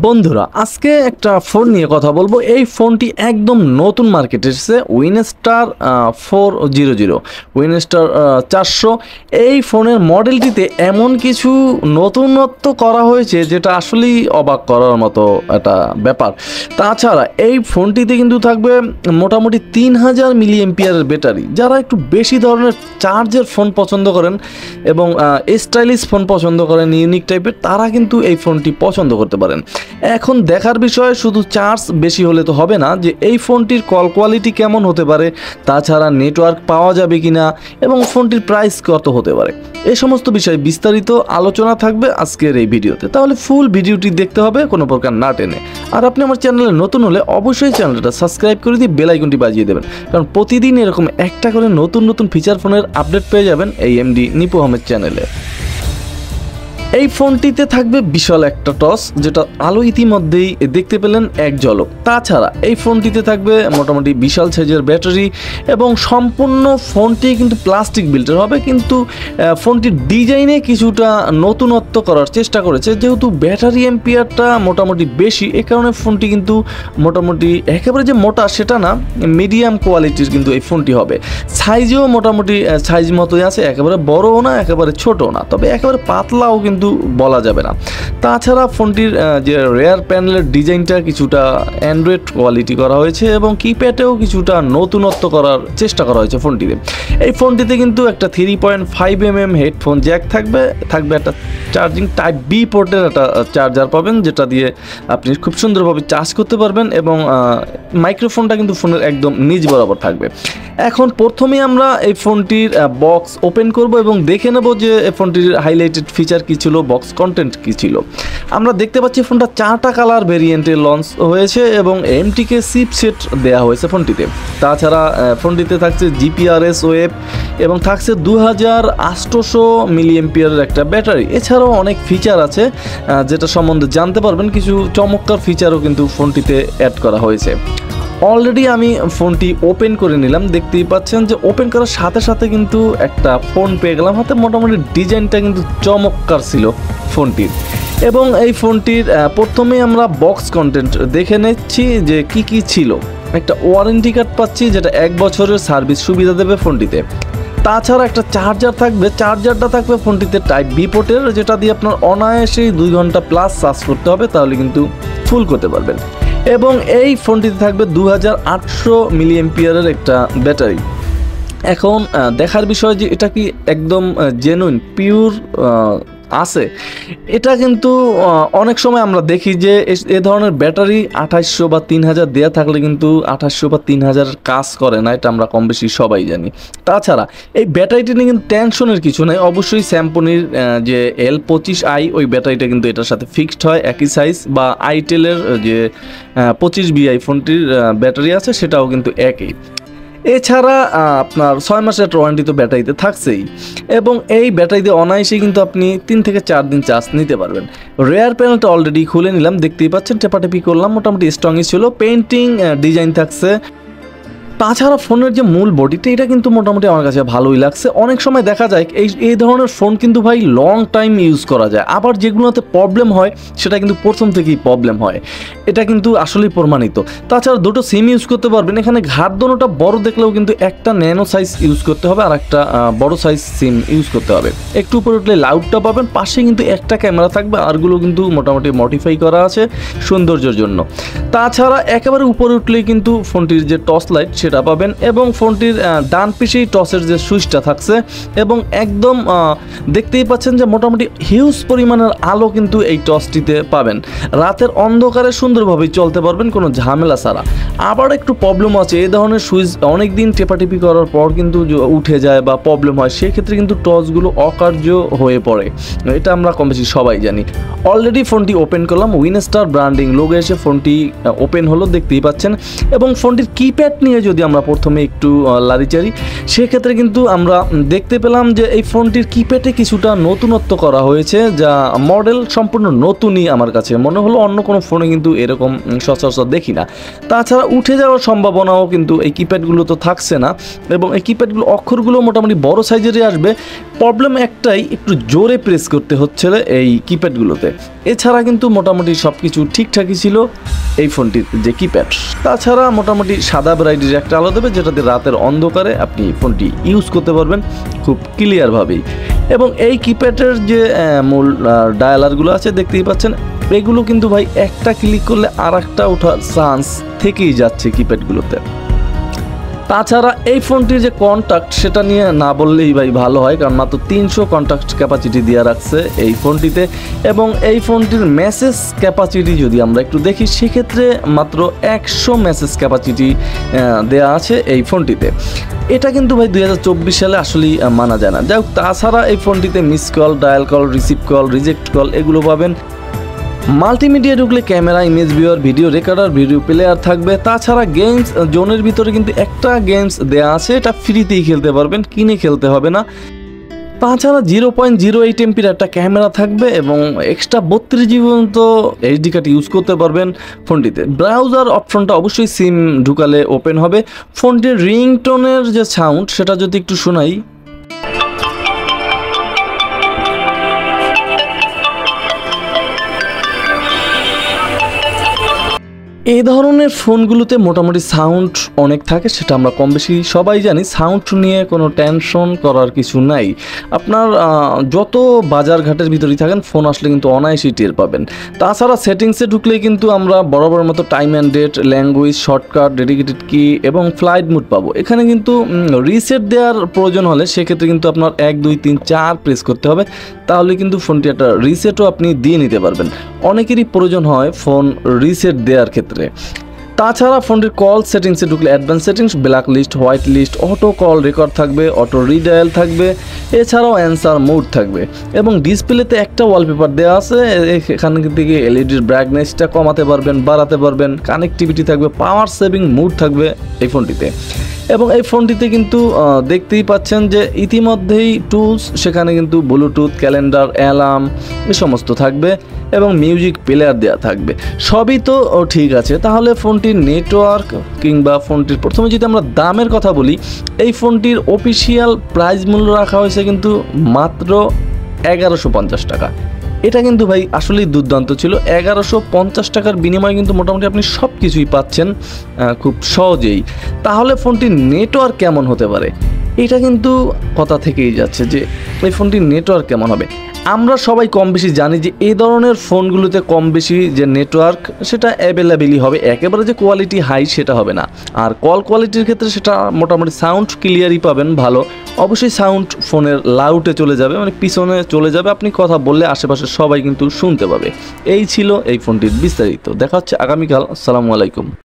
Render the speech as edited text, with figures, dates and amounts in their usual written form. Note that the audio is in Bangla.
বন্ধুরা আজকে একটা ফোন নিয়ে কথা বলবো। এই ফোনটি একদম নতুন মার্কেটে এসেছে, উইনস্টার 400 উইনস্টার 400। এই ফোনের মডেলটিতে এমন কিছু নতুনত্ব করা হয়েছে যেটা আসলেই অবাক করার মতো একটা ব্যাপার। তাছাড়া এই ফোনটিতে কিন্তু থাকবে মোটামুটি 3000 মিলি এম্পিয়ারের ব্যাটারি। যারা একটু বেশি ধরনের চার্জের ফোন পছন্দ করেন এবং স্টাইলিশ ফোন পছন্দ করেন, ইউনিক টাইপের, তারা কিন্তু এই ফোনটি পছন্দ করতে পারেন। এখন দেখার বিষয় শুধু চার্জ বেশি হলে তো হবে না, যে এই ফোনটির কল কোয়ালিটি কেমন হতে পারে, তাছাড়া নেটওয়ার্ক পাওয়া যাবে কিনা এবং ফোনটির প্রাইস কত হতে পারে, এই সমস্ত বিষয়ে বিস্তারিত আলোচনা থাকবে আজকের এই ভিডিওতে। তাহলে ফুল ভিডিওটি দেখতে হবে কোনো প্রকার না টেনে। আর আপনি আমার চ্যানেলে নতুন হলে অবশ্যই চ্যানেলটা সাবস্ক্রাইব করে দিয়ে বেল আইকনটি বাজিয়ে দেবেন, কারণ প্রতিদিন এরকম একটা করে নতুন নতুন ফিচার ফোনের আপডেট পেয়ে যাবেন এই এমডি নিপু আহমেদ চ্যানেলে। এই ফোনটিতে থাকবে বিশাল একটা টস, যেটা আলো ইতিমধ্যেই দেখতে পেলেন এক ঝলক। তাছাড়া এই ফোনটিতে থাকবে মোটামুটি বিশাল সাইজের ব্যাটারি এবং সম্পূর্ণ ফোনটি কিন্তু প্লাস্টিক বিল্টের হবে, কিন্তু ফোনটির ডিজাইনে কিছুটা নতুনত্ব করার চেষ্টা করেছে। যেহেতু ব্যাটারি এম্পিয়ারটা মোটামুটি বেশি, এ কারণে ফোনটি কিন্তু মোটামুটি একেবারে যে মোটা সেটা না, মিডিয়াম কোয়ালিটির কিন্তু এই ফোনটি হবে। সাইজেও মোটামুটি সাইজ মতোই আছে, একেবারে বড়ও না একেবারে ছোটও না, তবে একেবারে পাতলাও কিন্তু বলা যাবে না। তাছাড়া ফোনটির যে রেয়ার প্যানেলের ডিজাইনটা কিছুটা অ্যান্ড্রয়েড কোয়ালিটি করা হয়েছে এবং কিপ্যাডেও কিছুটা নতুনত্ব করার চেষ্টা করা হয়েছে ফোনটিতে। এই ফোনটিতে কিন্তু একটা 3.5mm হেডফোন জ্যাক থাকবে একটা চার্জিং টাইপ বি পোর্টের একটা চার্জার পাবেন, যেটা দিয়ে আপনি খুব সুন্দরভাবে চার্জ করতে পারবেন এবং মাইক্রোফোনটা কিন্তু ফোনের একদম নিচ বরাবর থাকবে। এখন প্রথমে আমরা এই ফোনটির বক্স ওপেন করব এবং দেখে নেব যে ফোনটির হাইলাইটেড ফিচার কী ছিল, বক্স কন্টেন্ট কী ছিল। আমরা দেখতে পাচ্ছি ফোনটা 4টা কালার ভেরিয়েন্টে লঞ্চ হয়েছে এবং এমটিকে চিপসেট দেওয়া হয়েছে ফোনটিতে। তাছাড়া ফোনটিতে থাকছে জিপিআরএস ওয়েব এবং থাকছে 2800 মিলি এম্পিয়ারের একটা ব্যাটারি। এছাড়াও অনেক ফিচার আছে যেটা সম্বন্ধে জানতে পারবেন। কিছু চমৎকার ফিচারও কিন্তু ফোনটিতে অ্যাড করা হয়েছে। অলরেডি আমি ফোনটি ওপেন করে নিলাম, দেখতেই পাচ্ছেন যে ওপেন করার সাথে সাথে কিন্তু একটা ফোন পেয়ে গেলাম হাতে। মোটামুটি ডিজাইনটা কিন্তু চমৎকার ছিল ফোনটির। এবং এই ফোনটির প্রথমে আমরা বক্স কন্টেন্ট দেখে নিচ্ছি যে কি কি ছিল। একটা ওয়ারেন্টি কার্ড পাচ্ছি, যেটা 1 বছরের সার্ভিস সুবিধা দেবে ফোনটিতে। তাছাড়া একটা চার্জার থাকবে, চার্জারটা থাকবে ফোনটিতে টাইপ বি পোর্টের, যেটা দিয়ে আপনার অনায়াসেই 2 ঘন্টা প্লাস চার্জ করতে হবে, তাহলে কিন্তু ফুল করতে পারবেন। এবং এই ফোনটিতে থাকবে 2800 মিলি এম্পিয়ারের একটা ব্যাটারি। এখন দেখার বিষয় যে এটা কি একদম জেনুইন পিওর আছে, এটা কিন্তু অনেক সময় আমরা দেখি যে এ ধরনের ব্যাটারি 2800 বা 3000 দেওয়া থাকলে কিন্তু 2800 বা 3000 কাজ করে না, এটা আমরা কম বেশি সবাই জানি। তাছাড়া এই ব্যাটারিটি নিয়ে কিন্তু টেনশনের কিছু নেই। অবশ্যই স্যামসংয়ের যে L25i ওই ব্যাটারিটা কিন্তু এটার সাথে ফিক্সড হয়, একই সাইজ, বা আইটেলের যে 25VI ফোনটির ব্যাটারি আছে সেটাও কিন্তু একই। এছাড়া আপনার 6 মাসের ওয়ারেন্টি তো ব্যাটারিতে থাকছেই এবং এই ব্যাটারিতে অনায়াসেই কিন্তু আপনি 3 থেকে 4 দিন চার্জ নিতে পারবেন। রেয়ার প্যানেলটা অলরেডি খুলে নিলাম, দেখতেই পাচ্ছেন, টেপাটেপি করলাম, মোটামুটি স্ট্রংই ছিল। পেন্টিং ডিজাইন থাকছে। তাছাড়া ফোনের যে মূল বডিটা, এটা কিন্তু মোটামুটি আমার কাছে ভালোই লাগছে। অনেক সময় দেখা যায় এই ধরনের ফোন কিন্তু ভাই লং টাইম ইউজ করা যায়, আবার যেগুলোতে প্রবলেম হয় সেটা কিন্তু প্রথম থেকেই প্রবলেম হয়, এটা কিন্তু আসলেই প্রমাণিত। তাছাড়া দুটো সিম ইউজ করতে পারবেন। এখানে ঘাট দোনোটা বড় দেখলেও কিন্তু একটা ন্যানো সাইজ ইউজ করতে হবে আর একটা বড় সাইজ সিম ইউজ করতে হবে। একটু উপরে উঠলে লাউডটা পাবেন, পাশে কিন্তু একটা ক্যামেরা থাকবে, আরগুলো কিন্তু মোটামুটি মডিফাই করা আছে সৌন্দর্যের জন্য। তাছাড়া একেবারে উপরে উঠলেই কিন্তু ফোনটির যে টর্চ লাইট সেটা পাবেন এবং ফোনটির ডান পিছেই টসের যে সুইচটা থাকছে এবং একদম দেখতেই পাচ্ছেন যে মোটামুটি হিউজ পরিমাণের আলো কিন্তু এই টসটিতে পাবেন। রাতের অন্ধকারে সুন্দরভাবে চলতে পারবেন কোনো ঝামেলা ছাড়া। আবার একটু প্রবলেম আছে, এই ধরনের সুইচ অনেক দিন টেপাটেপি করার পর কিন্তু উঠে যায় বা প্রবলেম হয়, সেক্ষেত্রে কিন্তু টসগুলো অকার্য হয়ে পড়ে, এটা আমরা কম বেশি সবাই জানি। অলরেডি ফোনটি ওপেন করলাম, উইনস্টার ব্র্যান্ডিং লোগো এসে ফোনটি ওপেন হলো, দেখতেই পাচ্ছেন। এবং ফোনটির কিপ্যাড নিয়ে যদি আমরা প্রথমে একটু লারিচারি, সেক্ষেত্রে কিন্তু আমরা দেখতে পেলাম যে এই ফোনটির কিপ্যাডে কিছুটা নতুনত্ব করা হয়েছে, যা মডেল সম্পূর্ণ নতুনই আমার কাছে মনে হলো। অন্য কোনো ফোনে কিন্তু এ এরকম সচরাচর দেখি না। তাছাড়া উঠে যাওয়ার সম্ভাবনাও কিন্তু এই কিপ্যাডগুলো তো থাকছে না, এবং এই কিপ্যাডগুলো অক্ষরগুলো মোটামুটি বড় সাইজেরই আসবে। প্রবলেম একটাই, একটু জোরে প্রেস করতে হচ্ছে এই কিপ্যাডগুলোতে। এছাড়া কিন্তু মোটামুটি সব কিছু ঠিকঠাকই ছিল এই ফোনটির যে কিপ্যাড। তাছাড়া মোটামুটি সাদা ব্রাইটের একটা আলো দেবে, যেটাতে রাতের অন্ধকারে আপনি ফোনটি ইউজ করতে পারবেন খুব ক্লিয়ারভাবেই। এবং এই কিপ্যাডের যে মূল ডায়ালারগুলো আছে দেখতেই পাচ্ছেন, এগুলো কিন্তু ভাই একটা ক্লিক করলে আর একটা ওঠার চান্স থেকেই যাচ্ছে কিপ্যাডগুলোতে। তাছাড়া এই ফোনটির যে কন্ট্যাক্ট সেটা নিয়ে না বললেই ভাই ভালো হয়, কারণ মাত্র 300 কন্ট্যাক্ট ক্যাপাসিটি দেওয়া রাখছে এই ফোনটিতে। এবং এই ফোনটির মেসেজ ক্যাপাসিটি যদি আমরা একটু দেখি, সেক্ষেত্রে মাত্র 100 মেসেজ ক্যাপাসিটি দেওয়া আছে এই ফোনটিতে। এটা কিন্তু ভাই 2024 সালে আসলেই মানা যায় না। যাই হোক, তাছাড়া এই ফোনটিতে miss call, dial call, receive call, reject call এগুলো পাবেন। মাল্টিমিডিয়া ঢুকলে camera, image viewer, video recorder, video player থাকবে। তাছাড়া গেমস জোনের ভিতরে কিন্তু একটা গেমস দেওয়া আছে, এটা ফ্রিতেই খেলতে পারবেন, কিনে খেলতে হবে না। তাছাড়া 0.08 এমপির একটা ক্যামেরা থাকবে, এবং এক্সট্রা 32 জিবি পর্যন্ত এইচডি কার্ড ইউজ করতে পারবেন ফোনটিতে। ব্রাউজার অপশনটা অবশ্যই সিম ঢুকালে ওপেন হবে। ফোনটির রিংটোনের যে সাউন্ড সেটা যদি একটু শোনাই, এই ধরনের ফোনগুলোতে মোটামুটি সাউন্ড অনেক থাকে, সেটা আমরা কম বেশি সবাই জানি। সাউন্ড নিয়ে কোনো টেনশন করার কিছু নাই। আপনার যত বাজার ঘাটের ভিতরেই থাকেন, ফোন আসলে কিন্তু অনায়াসেই টের পাবেন। তাছাড়া সেটিংসে ঢুকলেই কিন্তু আমরা বরাবর মতো time and date, language, shortcut, dedicated কি এবং ফ্লাইট মুড পাবো। এখানে কিন্তু রিসেট দেওয়ার প্রয়োজন হলে সেক্ষেত্রে কিন্তু আপনার 1 2 3 4 প্রেস করতে হবে, তাহলে কিন্তু ফোনটি একটা রিসেটও আপনি দিয়ে নিতে পারবেন। অনেকেরই প্রয়োজন হয় ফোন রিসেট দেওয়ার ক্ষেত্রে। তাছাড়া ফোনটির কল সেটিংসে ঢুকলে advance settings, black list, white list, auto call record থাকবে, অটো রিডায়াল থাকবে, এছাড়াও অ্যান্সার মোড থাকবে। এবং ডিসপ্লেতে একটা ওয়ালপেপার দেওয়া আছে, এখান থেকে এলইডির ব্রাইটনেসটা কমাতে পারবেন, বাড়াতে পারবেন। কানেক্টিভিটি থাকবে, পাওয়ার সেভিং মোড থাকবে এই ফোনটিতে। এবং এই ফোনটিতে কিন্তু দেখতেই পাচ্ছেন যে ইতিমধ্যেই টুলস, সেখানে কিন্তু ব্লুটুথ, ক্যালেন্ডার, অ্যালার্ম এ সমস্ত থাকবে, এবং মিউজিক প্লেয়ার দেওয়া থাকবে। সবই তো ঠিক আছে। তাহলে ফোনটির নেটওয়ার্ক কিংবা ফোনটির, প্রথমে যদি আমরা দামের কথা বলি, এই ফোনটির অফিসিয়াল প্রাইস মূল্য রাখা হয়েছে কিন্তু মাত্র 1150 টাকা। এটা কিন্তু ভাই আসলেই দুর্দান্ত ছিল। 1150 টাকার বিনিময়ে কিন্তু মোটামুটি আপনি সব কিছুই পাচ্ছেন খুব সহজেই। তাহলে ফোনটির নেটওয়ার্ক কেমন হতে পারে, এটা কিন্তু কথা থেকেই যাচ্ছে যে এই ফোনটির নেটওয়ার্ক কেমন হবে। আমরা সবাই কম বেশি জানি যে এই ধরনের ফোনগুলোতে কম বেশি যে নেটওয়ার্ক সেটা অ্যাভেলেবেলই হবে, একেবারে যে কোয়ালিটি হাই সেটা হবে না। আর কল কোয়ালিটির ক্ষেত্রে সেটা মোটামুটি সাউন্ড ক্লিয়ারই পাবেন ভালো। অবশ্যই সাউন্ড ফোনের লাউডে চলে যাবে, মানে পিছনে চলে যাবে, আপনি কথা বললে আশেপাশে সবাই কিন্তু শুনতে পাবে। এই ছিল এই ফোনটির বিস্তারিত। দেখা হচ্ছে আগামীকাল। আসসালামু আলাইকুম।